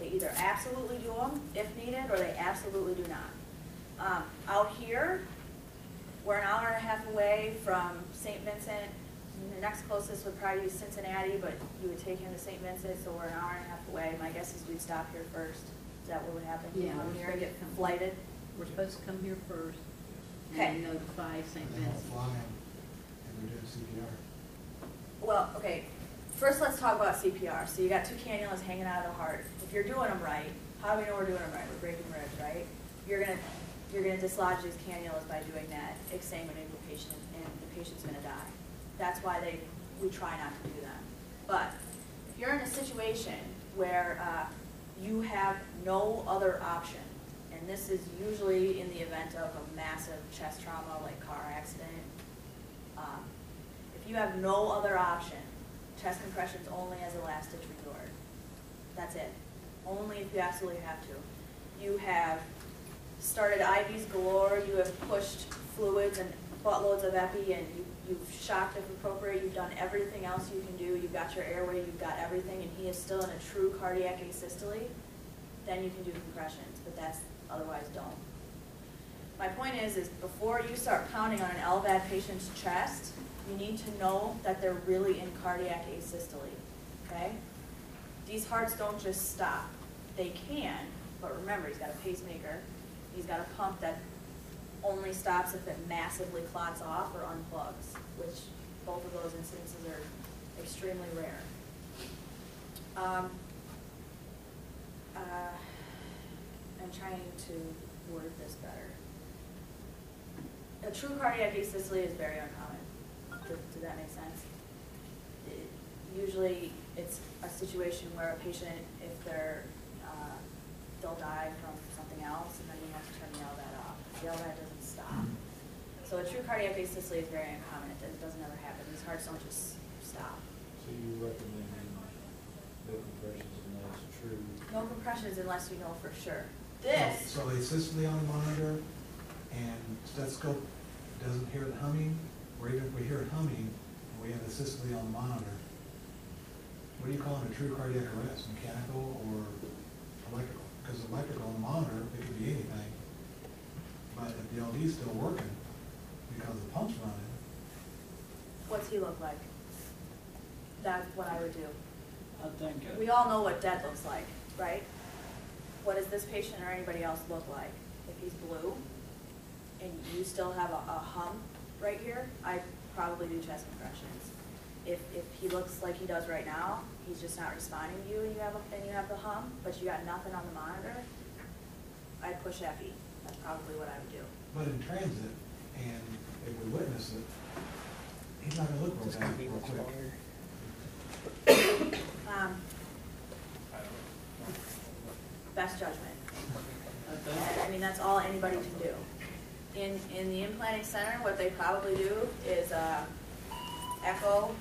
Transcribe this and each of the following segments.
They either absolutely do them if needed, or they absolutely do not. Out here, we're an hour and a half away from St. Vincent. The next closest would probably be Cincinnati, but you would take him to St. Vincent, so we're an hour and a half away. My guess is we'd stop here first. Is that what would happen? Yeah. Come here and get flighted? We're supposed to come here first Okay. and notify St. And then we'll Vincent. fly him and we're doing CPR. Well, okay. First, let's talk about CPR. So you got two cannulas hanging out of the heart. If you're doing them right, how do we know we're doing them right? We're breaking ribs, right? You're gonna dislodge these cannulas by doing that, exsanguinating the patient, and the patient's gonna die. That's why we try not to do them. But if you're in a situation where you have no other option, and this is usually in the event of a massive chest trauma like car accident, if you have no other option, chest compressions only as a last ditch resort. That's it. Only if you absolutely have to. You have started IVs galore, you have pushed fluids and buttloads of epi, and you've shocked if appropriate, you've done everything else you can do, you've got your airway, you've got everything, and he is still in a true cardiac asystole, then you can do compressions, but that's otherwise don't. My point is before you start pounding on an L-VAD patient's chest, you need to know that they're really in cardiac asystole, okay? These hearts don't just stop. They can, but remember, he's got a pacemaker, he's got a pump that only stops if it massively clots off or unplugs, which both of those instances are extremely rare. I'm trying to word this better. A true cardiac asystole is very uncommon. Does that make sense? Usually it's a situation where a patient, if they'll die from something else, and then you have to turn the L-VAD off. The L-VAD doesn't stop. So a true cardiac asystole is very uncommon. It doesn't ever happen. These hearts don't just stop. So you recommend no compressions unless true? No compressions unless you know for sure. This. So the asystole on the monitor and stethoscope doesn't hear it humming, or even if we hear it humming and we have the asystole on the monitor, what do you call it, a true cardiac arrest, mechanical or electrical? Because electrical on the monitor, it could be anything. But if the LV's still working because the pump's running. What's he look like? That's what I would do. I think. We all know what dead looks like, right? What does this patient or anybody else look like? If he's blue and you still have a hum right here, I'd probably do chest compressions. If he looks like he does right now, he's just not responding to you and you have the hum, but you got nothing on the monitor, I'd push epi. That's probably what I would do. But in transit, and if we witness it, he's not going to look real bad real quick. Best judgment. I mean, that's all anybody can do. In the implanting center, what they probably do is echo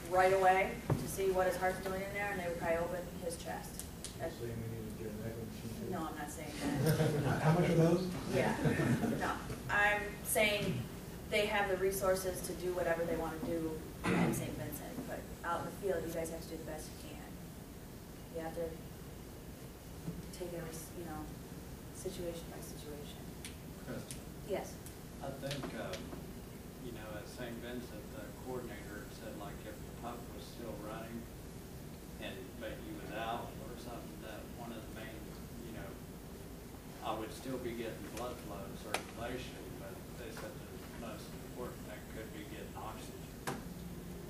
right away to see what his heart's doing in there, and they would probably open his chest. Saying we need to get an echo machine? No, I'm not saying that. How much are those? Yeah, no. I'm saying they have the resources to do whatever they want to do at St. Vincent, but out in the field, you guys have to do the best you can. You have to take it, situation by situation. Question. Yes. I think, at St. Vincent, the coordinator said like if the pump was still running but you was out or something, that one of the main, I would still be getting blood flow circulation, but they said the most important thing could be getting oxygen.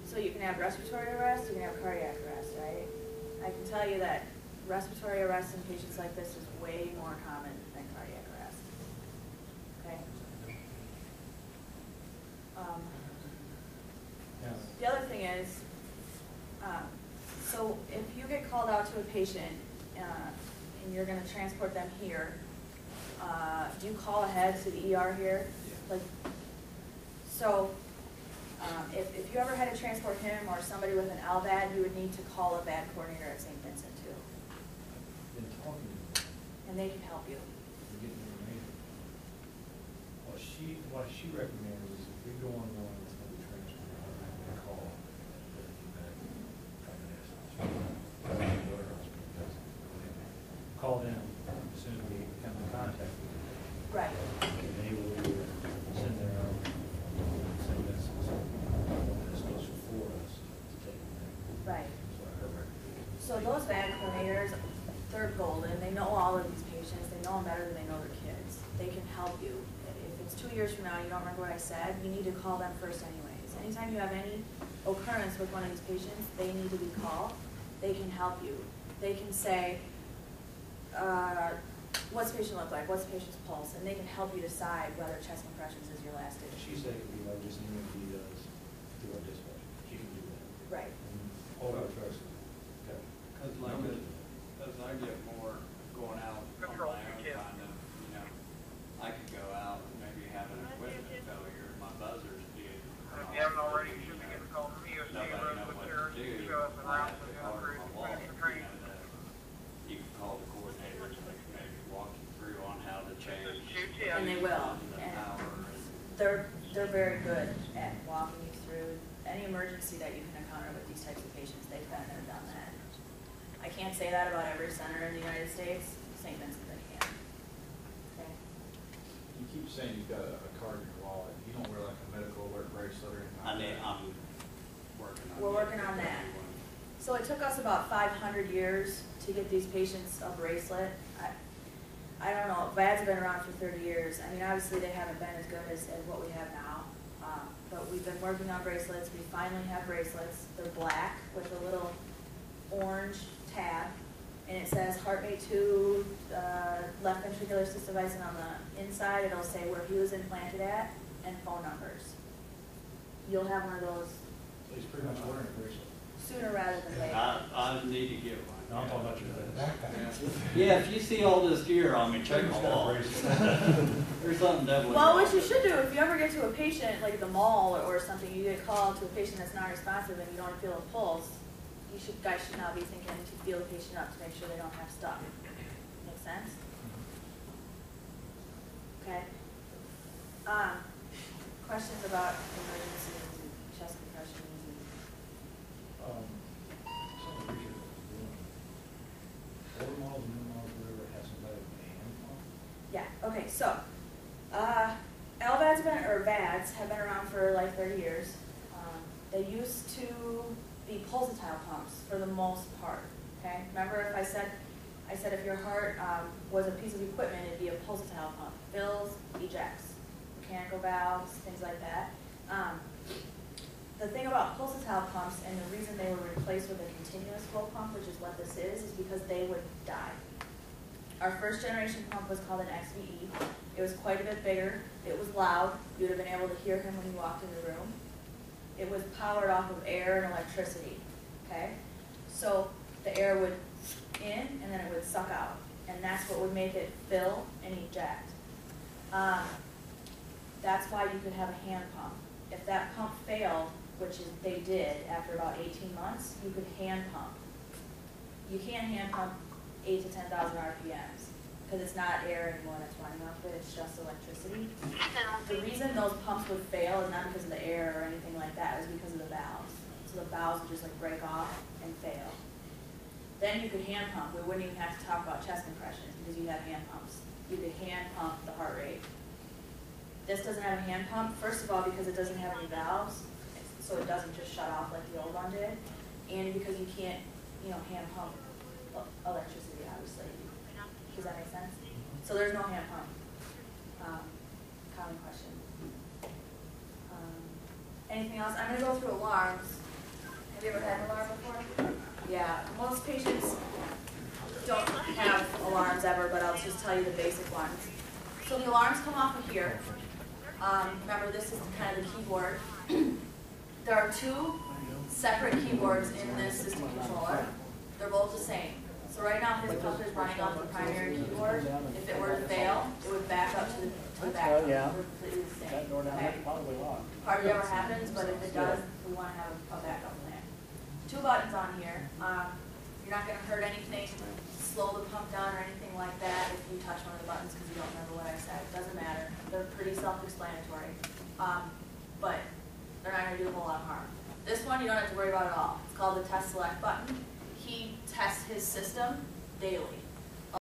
So you can have respiratory arrest, you can have cardiac arrest, right? I can tell you that respiratory arrest in patients like this is way more common than cardiac arrest. Okay? The other thing is, so if you get called out to a patient and you're going to transport them here, do you call ahead to the ER here? Yeah. So if you ever had to transport him or somebody with an L-VAD, you would need to call a VAD coordinator at St. Vincent too. Been talking to them. And they can help you. We're getting information. What she recommends is if we go on one that's going to be transferred, I'm going to call the VAD. call them as soon as we come in contact with them. Right. And they will either send their own, send messages, this goes for us to take them there. Right. That's what I heard. So those VAD coordinators, they're golden. They know all of these patients. They know them better than they know their kids. They can help you. If it's 2 years from now, you don't remember what I said, you need to call them first anyways. Anytime you have any occurrence with one of these patients, they need to be called. They can help you. They can say, what's the patient look like? What's the patient's pulse? And they can help you decide whether chest compressions is your last ditch. She said it could be like just an EMT does through our dispatch. She can do that. Right. And all our trucks. Okay. Cause like, as I get more going out on my own kind of, you know, I could go out and maybe have an equipment failure, my buzzer's did. If you haven't already, you should be getting a call from EOC Nobody Road know with what your, to do. show us I around have the to call operation, my wall, finish you your training. know, that you can call the coordinators and they can maybe walk you through on how to change. And they will. The And power and. they're very good at walking you through any emergency that you can encounter with these types of patients. They've been there, done that. I can't say that about every center in the United States. St. Vincent, I can. Okay. You keep saying you've got a card in your wallet. You don't wear like a medical alert bracelet or anything like that? I'm working on. We're working on that. So it took us about 500 years to get these patients a bracelet. I don't know, VADs have been around for 30 years. I mean, obviously they haven't been as good as what we have now. But we've been working on bracelets. We finally have bracelets. They're black with a little orange tab. And it says heart rate 2, left ventricular system device, and on the inside it'll say where he was implanted at and phone numbers. You'll have one of those So he's pretty much wearing a bracelet. sooner rather than later. I need to get one. No, I'm talking about your Backpack. Yeah, if you see all this gear on me, check my wall. There's something definitely. Well, wrong. what you should do, if you ever get to a patient, like at the mall or something, you get called to a patient that's not responsive and you don't feel a pulse, guys should now be thinking to feel the patient up to make sure they don't have stuff. Make sense? Okay. Questions about emergencies and chest compressions and Some of the research was doing, older models, new models, whatever, has somebody with a hand pump. yeah, okay, so, L-VADs or VADs have been around for like 30 years. They used to be pulsatile pumps for the most part, okay? Remember if I said if your heart was a piece of equipment, it'd be a pulsatile pump. Fills, ejects, mechanical valves, things like that. The thing about pulsatile pumps and the reason they were replaced with a continuous flow pump, which is what this is because they would die. Our first generation pump was called an XVE. It was quite a bit bigger. It was loud. You would have been able to hear him when you walked in the room. It was powered off of air and electricity, okay? So the air would in and then it would suck out. And that's what would make it fill and eject. That's why you could have a hand pump. If that pump failed, which is they did after about 18 months, you could hand pump. You can't hand pump 8 to 10,000 RPMs because it's not air anymore that's running off it, it's just electricity. The reason those pumps would fail is not because of the air or anything like that, it was because of the valves. So the valves would just like break off and fail. Then you could hand pump. We wouldn't even have to talk about chest compressions because you have hand pumps. You could hand pump the heart rate. This doesn't have a hand pump, first of all, because it doesn't have any valves, so it doesn't just shut off like the old one did, and because you can't, hand pump electricity, obviously. Does that make sense? So there's no hand pump. Common question. Anything else? I'm going to go through alarms. Have you ever had an alarm before? Yeah, most patients don't have alarms ever, but I'll just tell you the basic ones. So the alarms come off of here. Remember, this is kind of the keyboard. There are 2 separate keyboards in this system controller. They're both the same. So right now his pump is running off the primary keyboard. If it were to fail, it would back up to the backup. yeah. We're completely the same. That door down Okay? there probably locked. Hardly ever happens, but if it does, we want to have a backup plan. 2 buttons on here. You're not going to hurt anything, slow the pump down or anything like that if you touch one of the buttons because you don't remember what I said. It doesn't matter. They're pretty self-explanatory. But they're not going to do a whole lot of harm. This one you don't have to worry about at all. It's called the test select button. He tests his system daily.